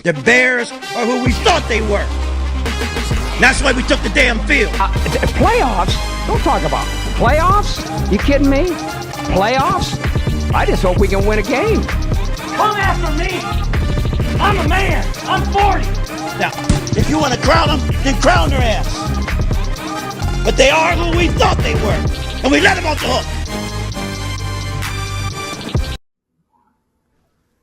The Bears are who we thought they were. That's why we took the damn field. Playoffs? Don't talk about playoffs. You kidding me? Playoffs? I just hope we can win a game. Come after me. I'm a man. I'm 40. Now, if you want to crown them, then crown their ass. But they are who we thought they were. And we let them off the hook.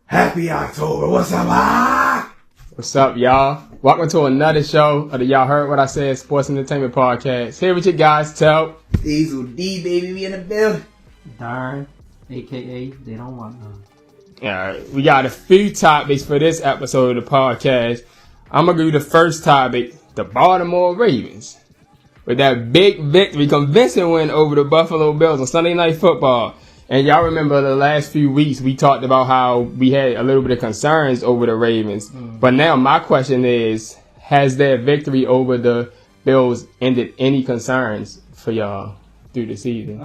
Happy October. What's up, Ock? What's up, y'all? Welcome to another show of the Y'all Heard What I Said Sports Entertainment Podcast. Here with your guys, Tell. Diesel D, baby, we in the building. Darn, a.k.a. They don't want none. Alright, we got a few topics for this episode of the podcast. I'm going to do the first topic, the Baltimore Ravens. With that big victory, convincing win over the Buffalo Bills on Sunday Night Football. And y'all remember the last few weeks we talked about how we had a little bit of concerns over the Ravens. But now my question is, has their victory over the Bills ended any concerns for y'all through the season?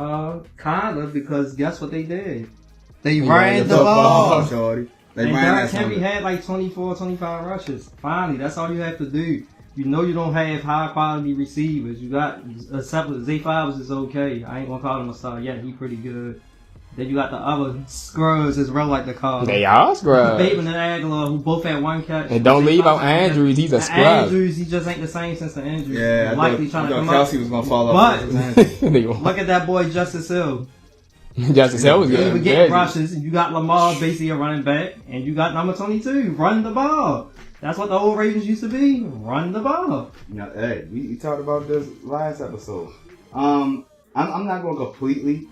Kind of, because guess what they did? They ran the ball. And Derrick Henry had like 24, 25 rushes. Finally, that's all you have to do. You know you don't have high quality receivers. You got, except for Zay Flowers is okay. I ain't gonna call him a star yet. He pretty good. Then you got the other scrubs, as well, like the call. They are scrubs. Bateman and Aguilar, who both had one catch. And don't leave out Andrews. He's a scrub. Andrews, he just ain't the same since the injury. Yeah, likely trying to come Kelsey was gonna fall off. But look at that boy Justice Hill. Justice Hill was good. He would get rushes. You got Lamar, basically a running back, and you got number 22 running the ball. That's what the old Ravens used to be. Run the ball. Now, hey, we talked about this last episode. I'm not gonna completely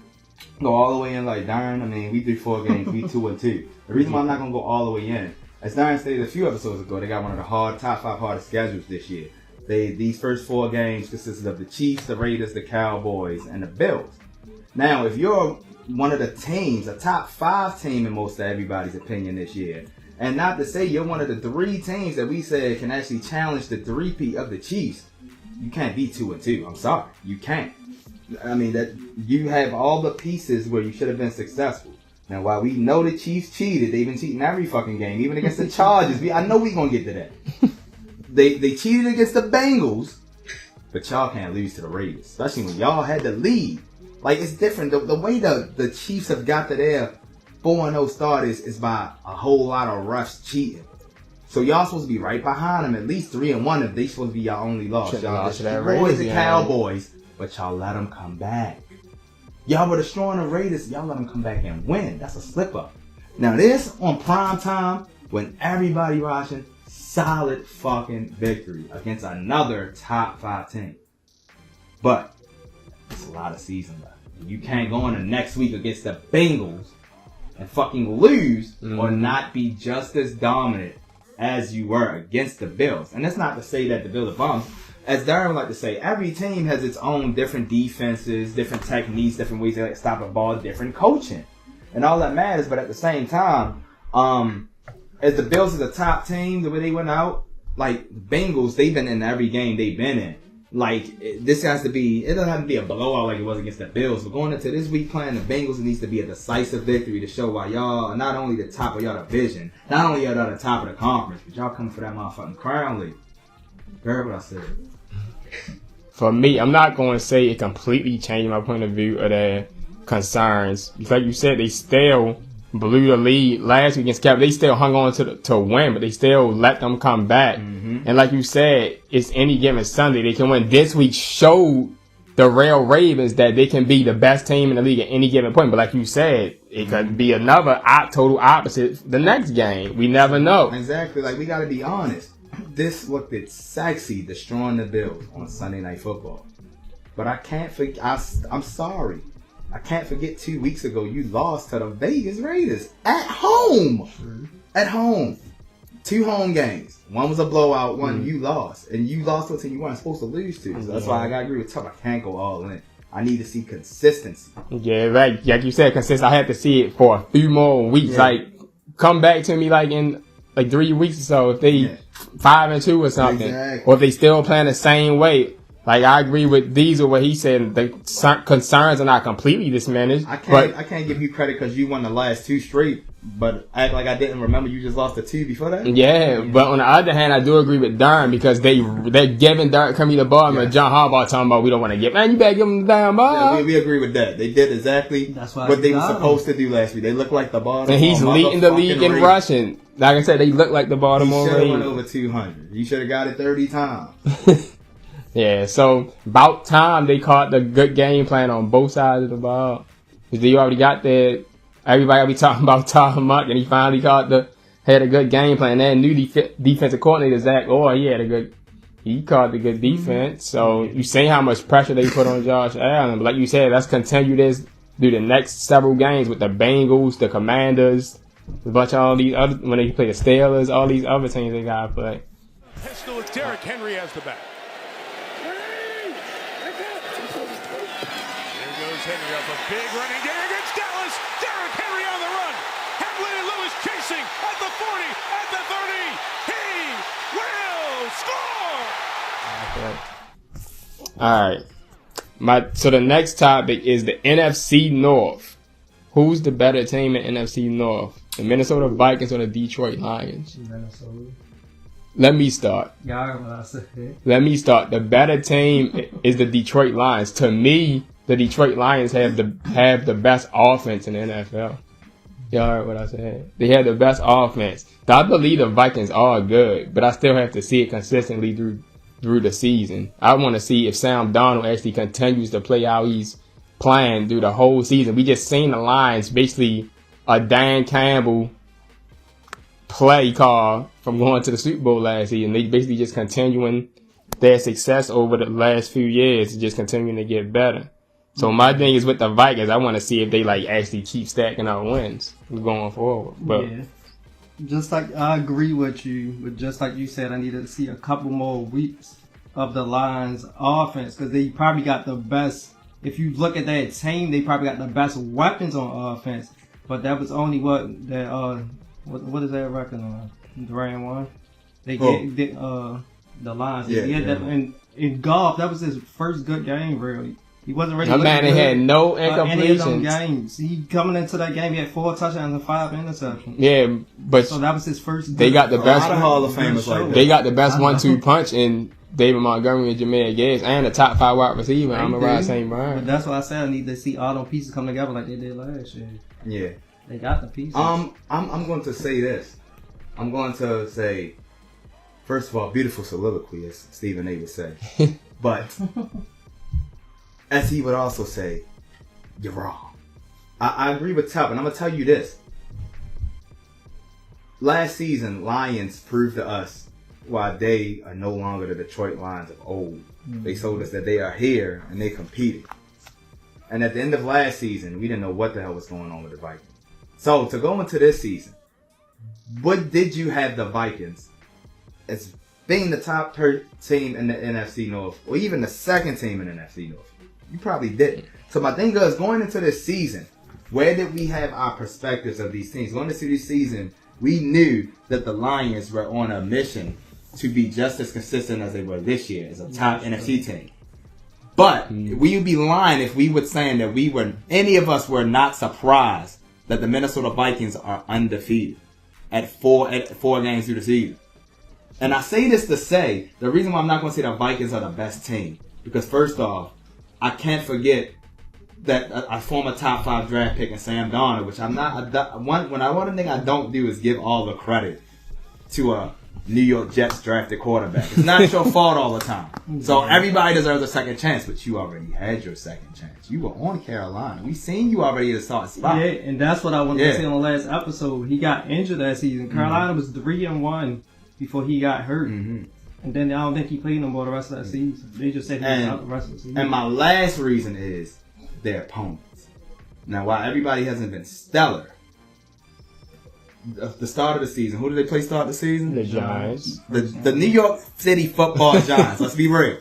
go all the way in like Darren. I mean, we did 4 games, we 2-2. The reason why I'm not gonna go all the way in, as Darren stated a few episodes ago, they got one of the top 5 hardest schedules this year. These first 4 games consisted of the Chiefs, the Raiders, the Cowboys, and the Bills. Now, if you're one of the teams, a top 5 team in most of everybody's opinion this year, and not to say you're one of the 3 teams that we said can actually challenge the three-peat of the Chiefs, you can't be 2-2. I'm sorry, you can't. I mean, that you have all the pieces where you should have been successful. Now, while we know the Chiefs cheated, they've been cheating every fucking game, even against the Chargers. I know we're going to get to that. They cheated against the Bengals, but y'all can't lose to the Ravens, especially when y'all had the lead. Like, it's different. The way the Chiefs have got to their 4-0 start is by a whole lot of refs cheating. So y'all supposed to be right behind them, at least 3-1 if they supposed to be y'all only loss. Y'all destroyed the Cowboys. But y'all let them come back. Y'all were destroying the Raiders. Y'all let them come back and win. That's a slip up. Now this on prime time when everybody watching, solid fucking victory against another top 5 team. But it's a lot of season left. You can't go into next week against the Bengals and fucking lose or not be just as dominant as you were against the Bills. And that's not to say that the Bills are bums. As Darren would like to say, every team has its own different defenses, different techniques, different ways they like to stop a ball, different coaching. And all that matters, but at the same time, as the Bills is a top team, the way they went out, like the Bengals, they've been in every game they've been in. Like, this has to be, it doesn't have to be a blowout like it was against the Bills, but going into this week playing the Bengals, it needs to be a decisive victory to show why y'all are not only the top of y'all division, not only are y'all the top of the conference, but y'all coming for that motherfucking crown league. You heard what I said. For me, I'm not going to say it completely changed my point of view of their concerns. Like you said, they still blew the lead last week against Cowboys. They still hung on to win, but they still let them come back. And like you said, it's any given Sunday. They can win. This week showed the real Ravens that they can be the best team in the league at any given point. But like you said, it could be another total opposite the next game. We never know. Exactly. Like, we got to be honest. This looked sexy, destroying the Bills on Sunday Night Football. But I can't forget, I'm sorry. I can't forget 2 weeks ago you lost to the Vegas Raiders at home. At home. 2 home games. One was a blowout, one you lost. And you lost to a team you weren't supposed to lose to. So that's why I got to agree with Tuck. I can't go all in. I need to see consistency. Yeah, like you said, consistent. I have to see it for a few more weeks. Yeah. Like, come back to me like in like 3 weeks or so. If they 5-2 or something, exactly. Or if they still playing the same way. Like, I agree with Diesel what he said. The concerns are not completely diminished. I can't give you credit because you won the last 2 straight but act like I didn't remember you just lost to 2 before that. Yeah, but on the other hand, I do agree with Darren because they're giving Darren Curry the ball. And John Harbaugh talking about we don't want to get, man, you better give him the damn ball. Yeah, we agree with that. They did exactly what they were supposed to do last week. They look like the Baltimore. And he's leading the league in rushing. Like I said, they look like the Baltimore Ravens. He should have went over 200. You should have got it 30 times. Yeah, so about time they caught the good game plan on both sides of the ball. Because they already got there. Everybody be talking about Tom Muck, and he finally had a good game plan. That new defensive coordinator, Zach Orr, he caught the good defense. So you see how much pressure they put on Josh Allen. But like you said, let's continue this through the next several games with the Bengals, the Commanders, a bunch of all these other, when they play the Steelers, all these other teams they got to play. Pistol with Derrick Henry as the back. Henry up a big running game against Dallas. Derrick Henry on the run. Hamlin and Lewis chasing at the 40, at the 30. He will score. All right. So the next topic is the NFC North. Who's the better team in NFC North? The Minnesota Vikings or the Detroit Lions? Minnesota. Let me start. Let me start. The better team is the Detroit Lions. To me, the Detroit Lions have the best offense in the NFL. Y'all heard what I said? They have the best offense. I believe the Vikings are good, but I still have to see it consistently through the season. I want to see if Sam Darnold actually continues to play how he's playing through the whole season. We just seen the Lions basically a Dan Campbell play call from going to the Super Bowl last season. They basically just continuing their success over the last few years, just continuing to get better. So my thing is with the Vikings, I want to see if they actually keep stacking out wins going forward. But yeah, just like I agree with you, but just like you said, I needed to see a couple more weeks of the Lions offense because they probably got the best. If you look at that team, they probably got the best weapons on offense. But that was only what what is that record on? Duran won. They get the Lions. In golf, that was his first good game, really. He wasn't really. My man had no incompletions. Any of them games. He coming into that game, he had 4 touchdowns and 5 interceptions. Yeah, but so that was his first. They got the best. A lot of Hall of Famers like that. They got the best 1-2 punch in David Montgomery and Jahmyr Gibbs, and the top 5 wide receiver. I'm around St. Brian. But that's why I said I need to see all those pieces come together like they did last year. Yeah, they got the pieces. I'm going to say this. I'm going to say, first of all, beautiful soliloquy, as Stephen A. would say. But as he would also say, you're wrong. I agree with Tubb, and I'm going to tell you this. Last season, Lions proved to us why they are no longer the Detroit Lions of old. Mm-hmm. They showed us that they are here, and they competed. And at the end of last season, we didn't know what the hell was going on with the Vikings. So, to go into this season, what did you have the Vikings as being the top team in the NFC North, or even the second team in the NFC North? You probably didn't. So my thing is, going into this season, where did we have our perspectives of these teams? Going into this season, we knew that the Lions were on a mission to be just as consistent as they were this year as a top NFC team. But we would be lying if we were saying that any of us were not surprised that the Minnesota Vikings are undefeated at four games through the season. And I say this to say, the reason why I'm not going to say the Vikings are the best team, because first off, I can't forget that a former top 5 draft pick in Sam Darnold, which I'm not. One thing I don't do is give all the credit to a New York Jets drafted quarterback. It's not your fault all the time. So everybody deserves a second chance, but you already had your second chance. You were on Carolina. We seen you already at a starting spot. Yeah, and that's what I wanted to say on the last episode. He got injured that season. Carolina was 3-1 before he got hurt. Mm-hmm. And then I don't think he played no more the rest of that season. They just said he was out the rest of the season. And my last reason is their opponents. Now, while everybody hasn't been stellar, the start of the season, who did they play start of the season? The Giants. The New York City Football Giants. Let's be real.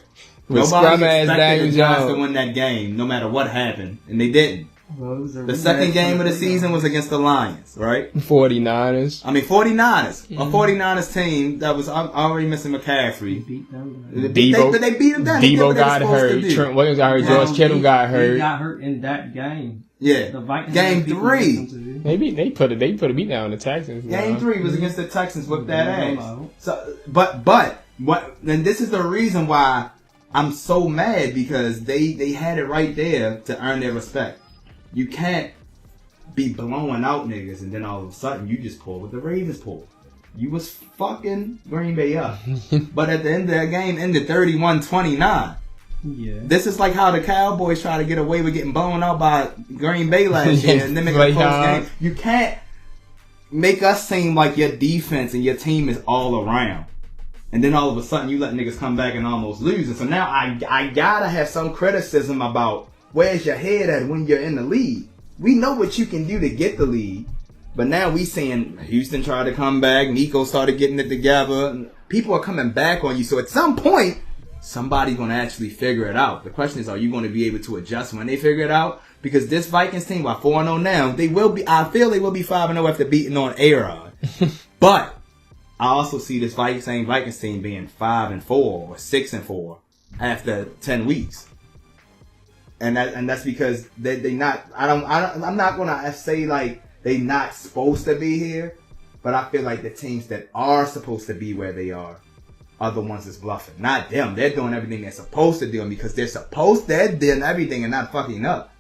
Nobody expected the Giants to win that game, no matter what happened, and they didn't. Well, the second game of the season was against the Lions, right? 49ers. I mean, 49ers. A 49ers team that was already missing McCaffrey. They beat them down. Debo got hurt. Trent Williams got hurt. George Kittle got hurt. He got hurt in that game. Yeah. The Vikings game 3. They put a beat down on the Texans. Game 3 was against the Texans with that ass. So, but what? And this is the reason why I'm so mad, because they had it right there to earn their respect. You can't be blowing out niggas and then all of a sudden you just pull what the Ravens pull. You was fucking Green Bay up. But at the end of that game, ended 31-29. Yeah. This is like how the Cowboys try to get away with getting blown out by Green Bay last year and then make a close game. You can't make us seem like your defense and your team is all around. And then all of a sudden you let niggas come back and almost lose. And so now I gotta have some criticism about where's your head at when you're in the lead. We know what you can do to get the lead. But now we seeing Houston try to come back. Nico started getting it together. People are coming back on you. So at some point, somebody's going to actually figure it out. The question is, are you going to be able to adjust when they figure it out? Because this Vikings team, while 4-0 now, I feel they will be 5-0 after beating on A-Rod. But I also see this same Vikings team being 5-4 or 6-4 after 10 weeks. And that's because they not. I'm not going to say like they not supposed to be here, but I feel like the teams that are supposed to be where they are the ones that's bluffing. Not them. They're doing everything they're supposed to do, and because they're doing everything and not fucking up.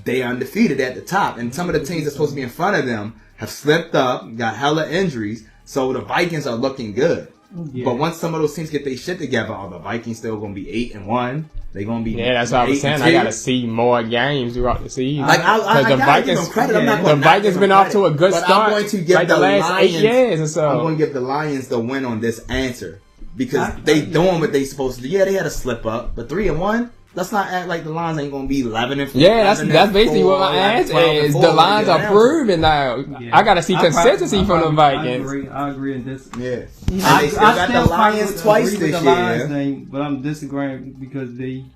They are undefeated at the top, and some of the teams that's supposed to be in front of them have slipped up, got hella injuries, so the Vikings are looking good. Yeah. But once some of those teams get their shit together, are the Vikings still going to be 8-1? They're going to be that's what I was saying. I got to see more games throughout the season. Like the Vikings, the Vikings been off to a good start. I'm going to give like the last Lions, 8 years or so. I'm going to give the Lions the win on this answer because they doing what they supposed to do. Yeah, they had a slip up, but 3-1. Let's not act like the Lions ain't going to be 11-4. Yeah, that's basically what my answer is. The Lions are proven now. Yeah. I got to see consistency from the Vikings. I agree in this. Yeah. I got the Lions twice this year. Thing, but I'm disagreeing because they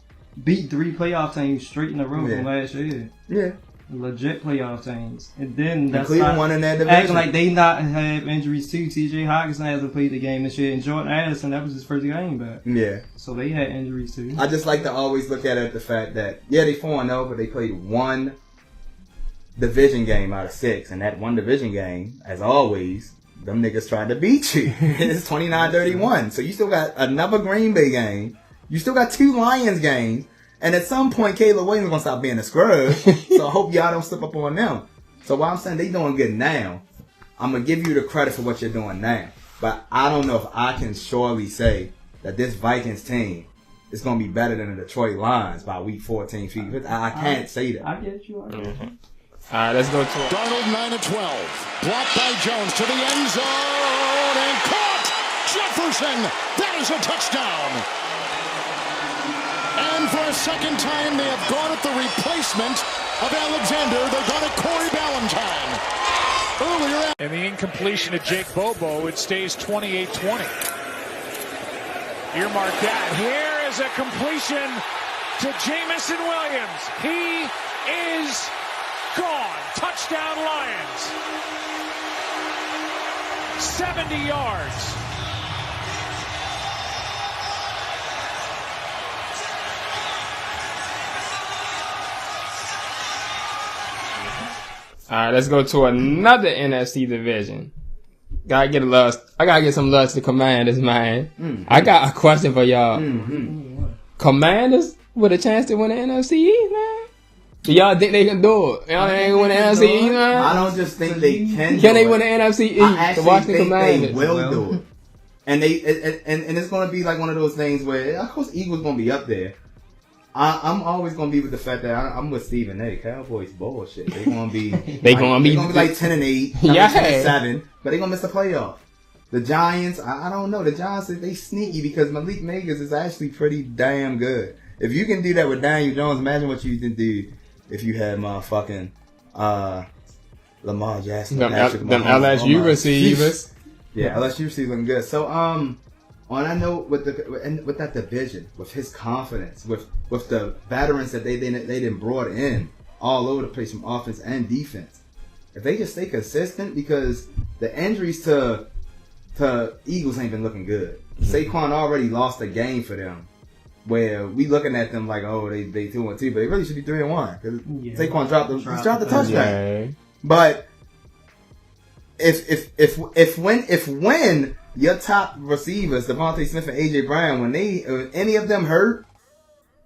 beat 3 playoff teams straight in a row from last year. Yeah. Legit playoff teams. And then that's Cleveland won in that division. Acting like they not have injuries too. TJ Hawkinson hasn't played the game this year, and Jordan Addison, that was his first game back. Yeah. So they had injuries too. I just like to always look at it the fact that, they 4-0, but they played 1 division game out of 6. And that 1 division game, as always, them niggas tried to beat you. It's 29-31. So you still got another Green Bay game. You still got 2 Lions games. And at some point, Caleb Williams is going to stop being a scrub. So I hope y'all don't slip up on them. So while I'm saying they doing good now, I'm going to give you the credit for what you're doing now. But I don't know if I can surely say that this Vikings team is going to be better than the Detroit Lions by week 14. I can't say that. I get you. All right, let's go to it. Darnold 9-12. Blocked by Jones to the end zone and caught! Jefferson! That is a touchdown! And for a second time, they have gone at the replacement of Alexander. They've gone at Corey Ballantyne. Earlier, and the incompletion to Jake Bobo, it stays 28-20. Earmark that. Here is a completion to Jamison Williams. He is gone. Touchdown Lions. 70 yards. All right, let's go to another NFC division. I gotta get some love to the Commanders, man. Mm-hmm. I got a question for y'all. Mm-hmm. Commanders with a chance to win the NFC East, man? Do y'all think they can do it? Y'all think they can win the NFC East, man? I don't just think they can. Can they win the NFC East? I actually think Commanders? They will do it. And it's gonna be like one of those things where, of course, Eagles gonna be up there. I'm always gonna be with the fact that I'm with Stephen A. Cowboys bullshit. They gonna be gonna be like 10-8, 10-7, but they gonna miss the playoff. The Giants, I don't know. The Giants, they sneaky because Malik Nagers is actually pretty damn good. If you can do that with Daniel Jones, imagine what you can do if you had motherfucking Lamar Jackson. Them LSU receivers. Yeah, LSU receivers looking good. So on that note, with that division, with his confidence, with the veterans that they done brought in all over the place from offense and defense, if they just stay consistent, because the injuries to Eagles ain't been looking good. Saquon already lost a game for them, where we looking at them like, oh, they 2-2, but they really should be 3-1 because Saquon dropped the touchdown. Yeah. But if when your top receivers, Devontae Smith and AJ Brown, when any of them hurt,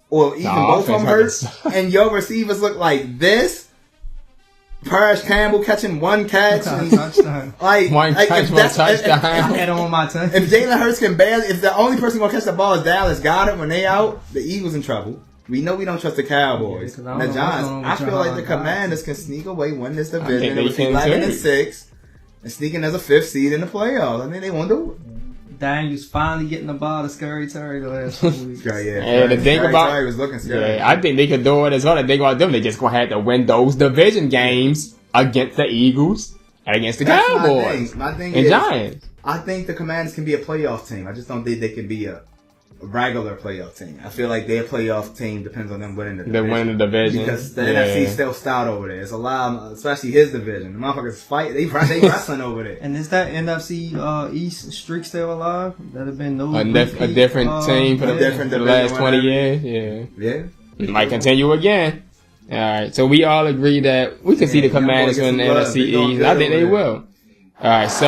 or even both of them hurt, and your receivers look like this. Parrish Campbell catching one catch, touchdown. One catch, one touchdown. I had him on my team. If Jalen Hurts can barely, if the only person gonna catch the ball is Dallas Goedert when they out, the Eagles in trouble. We know we don't trust the Cowboys. Yeah, the Giants. I feel like the Commanders can sneak away, win this division, and with 11-6, and sneaking as a 5th seed in the playoffs. I mean, they won't do it. Daniels finally getting the ball to Scary Terry the last 2 weeks. And the thing about Terry was looking scary. I think they could do it as well. The thing about them, they just gonna have to win those division games against the Eagles and against the Cowboys My thing and is, Giants. I think the Commanders can be a playoff team. I just don't think they can be a regular playoff team. I feel like their playoff team depends on them winning the division. They win the division. Because the NFC is still stout over there. It's a lot, especially his division. The motherfuckers fight. They wrestling over there. And is that NFC East streak still alive? That have been no a different team for the last 20 years. Yeah. It might continue again. All right. So we all agree that we can see the Commanders win the NFC East. I think they will. All right. So